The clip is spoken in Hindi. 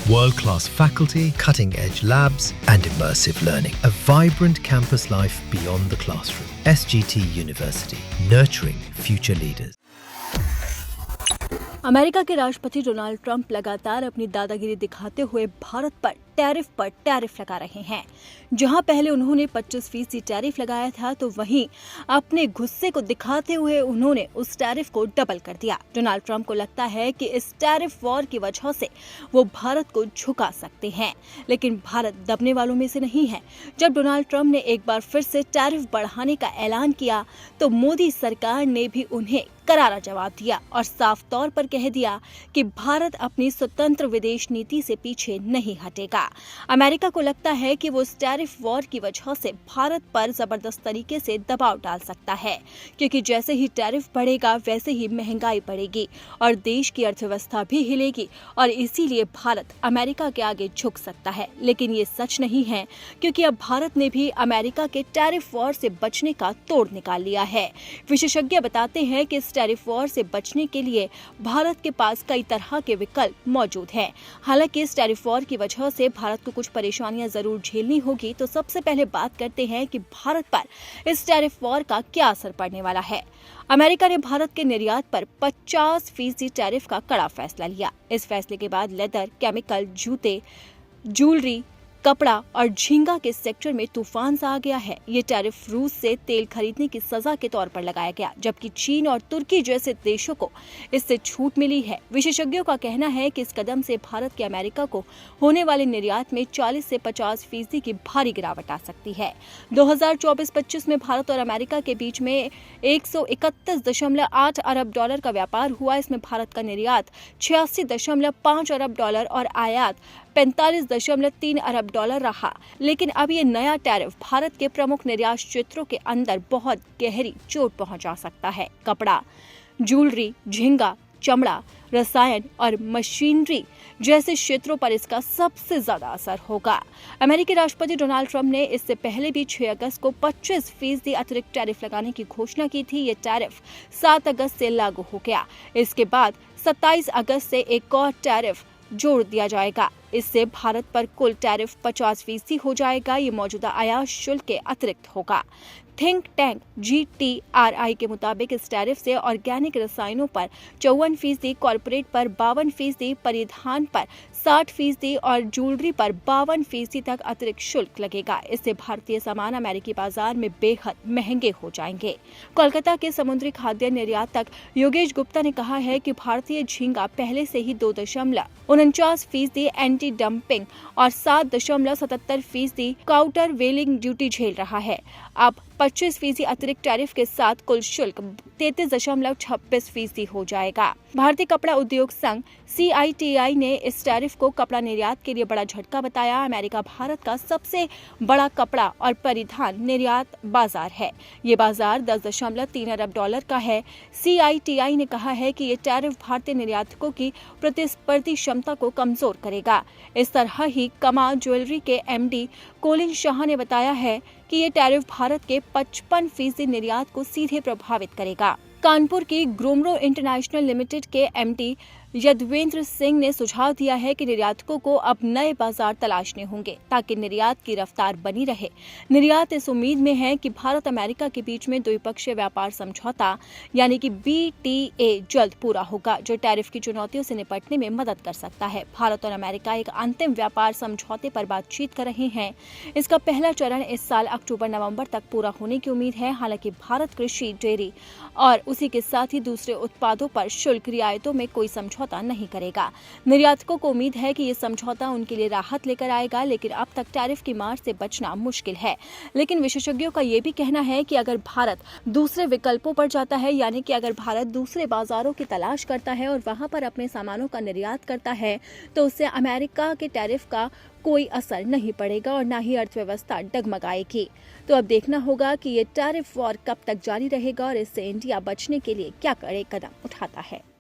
World-class faculty, cutting-edge labs, and immersive learning. A vibrant campus life beyond the classroom. SGT University, nurturing future leaders. America के राष्ट्रपति डोनाल्ड ट्रंप लगातार अपनी दादागिरी दिखाते हुए भारत पर टैरिफ लगा रहे हैं। जहां पहले उन्होंने 25% टैरिफ लगाया था, तो वहीं अपने गुस्से को दिखाते हुए उन्होंने उस टैरिफ को डबल कर दिया। डोनाल्ड ट्रंप को लगता है कि इस टैरिफ वॉर की वजह से वो भारत को झुका सकते हैं, लेकिन भारत दबने वालों में से नहीं है। जब डोनाल्ड ट्रंप ने एक बार फिर से टैरिफ बढ़ाने का ऐलान किया, तो मोदी सरकार ने भी उन्हें करारा जवाब दिया और साफ तौर पर कह दिया कि भारत अपनी स्वतंत्र विदेश नीति से पीछे नहीं हटेगा। अमेरिका को लगता है कि वो इस टैरिफ वॉर की वजह से भारत पर जबरदस्त तरीके से दबाव डाल सकता है, क्योंकि जैसे ही टैरिफ बढ़ेगा वैसे ही महंगाई बढ़ेगी और देश की अर्थव्यवस्था भी हिलेगी, और इसीलिए भारत अमेरिका के आगे झुक सकता है। लेकिन ये सच नहीं है, क्योंकि अब भारत ने भी अमेरिका के टैरिफ वॉर से बचने का तोड़ निकाल लिया है। विशेषज्ञ बताते हैं कि इस टैरिफ वॉर से बचने के लिए भारत के पास कई तरह के विकल्प मौजूद हैं। हालांकि इस टैरिफ वॉर की वजह से भारत को कुछ परेशानियां जरूर झेलनी होगी। तो सबसे पहले बात करते हैं कि भारत पर इस टैरिफ वॉर का क्या असर पड़ने वाला है। अमेरिका ने भारत के निर्यात पर 50% टैरिफ का कड़ा फैसला लिया। इस फैसले के बाद लेदर, केमिकल, जूते, ज्वेलरी, कपड़ा और झींगा के सेक्टर में तूफान सा आ गया है। ये टैरिफ रूस से तेल खरीदने की सजा के तौर पर लगाया गया, जबकि चीन और तुर्की जैसे देशों को इससे छूट मिली है। विशेषज्ञों का कहना है कि इस कदम से भारत के अमेरिका को होने वाले निर्यात में 40 से 50% की भारी गिरावट आ सकती है। 2024-25 में भारत और अमेरिका के बीच में 131.8 अरब डॉलर का व्यापार हुआ। इसमें भारत का निर्यात 86.5 अरब डॉलर और आयात 45.3 अरब डॉलर रहा। लेकिन अब ये नया टैरिफ भारत के प्रमुख निर्यात क्षेत्रों के अंदर बहुत गहरी चोट पहुंचा सकता है। कपड़ा, ज्वेलरी, झींगा, चमड़ा, रसायन और मशीनरी जैसे क्षेत्रों पर इसका सबसे ज्यादा असर होगा। अमेरिकी राष्ट्रपति डोनाल्ड ट्रंप ने इससे पहले भी 6 अगस्त को 25% अतिरिक्त टैरिफ लगाने की घोषणा की थी। ये टैरिफ 7 अगस्त से लागू हो गया। इसके बाद 27 अगस्त से एक और टैरिफ जोड़ दिया जाएगा। इससे भारत पर कुल टैरिफ 50% हो जाएगा। ये मौजूदा आयात शुल्क के अतिरिक्त होगा। थिंक टैंक GTRI के मुताबिक इस टैरिफ से ऑर्गेनिक रसायनों पर 54%, कॉर्पोरेट पर 52%, परिधान पर 60% और ज्वेलरी पर 52% तक अतिरिक्त शुल्क लगेगा। इससे भारतीय सामान अमेरिकी बाजार में बेहद महंगे हो जाएंगे। कोलकाता के समुद्री खाद्य निर्यातक योगेश गुप्ता ने कहा है कि भारतीय झींगा पहले से ही 2.49% एंटी डंपिंग और 7.77% काउंटर वेलिंग ड्यूटी झेल रहा है। अब 25% अतिरिक्त टैरिफ के साथ कुल शुल्क 33.26% हो जाएगा। भारतीय कपड़ा उद्योग संघ CITI ने इस टैरिफ को कपड़ा निर्यात के लिए बड़ा झटका बताया। अमेरिका भारत का सबसे बड़ा कपड़ा और परिधान निर्यात बाजार है। ये बाजार 10.3 अरब डॉलर का है। CITI ने कहा है कि ये टैरिफ भारतीय निर्यातकों की प्रतिस्पर्धी क्षमता को कमजोर करेगा। इस तरह ही कमा ज्वेलरी के MD कोलिन शाह ने बताया है कि ये टैरिफ भारत के 55% निर्यात को सीधे प्रभावित करेगा। कानपुर की ग्रोमरो इंटरनेशनल लिमिटेड के MD यदवेंद्र सिंह ने सुझाव दिया है कि निर्यातकों को अब नए बाजार तलाशने होंगे ताकि निर्यात की रफ्तार बनी रहे। निर्यात इस उम्मीद में है कि भारत अमेरिका के बीच में द्विपक्षीय व्यापार समझौता यानी कि BTA जल्द पूरा होगा, जो टैरिफ की चुनौतियों से निपटने में मदद कर सकता है। भारत और अमेरिका एक अंतिम व्यापार समझौते पर बातचीत कर रहे हैं। इसका पहला चरण इस साल अक्टूबर-नवंबर तक पूरा होने की उम्मीद है। हालांकि भारत कृषि, डेयरी और उसी के साथ ही दूसरे उत्पादों पर शुल्क रियायतों में कोई समझौता नहीं करेगा। निर्यातकों को उम्मीद है कि ये समझौता उनके लिए राहत लेकर आएगा, लेकिन अब तक टैरिफ की मार से बचना मुश्किल है। लेकिन विशेषज्ञों का ये भी कहना है कि अगर भारत दूसरे विकल्पों पर जाता है, यानी कि अगर भारत दूसरे बाजारों की तलाश करता है और वहां पर अपने सामानों का निर्यात करता है, तो उससे अमेरिका के टैरिफ का कोई असर नहीं पड़ेगा और न ही अर्थव्यवस्था डगमगाएगी। तो अब देखना होगा कि ये टैरिफ वॉर कब तक जारी रहेगा और इससे इंडिया बचने के लिए क्या कड़े कदम उठाता है।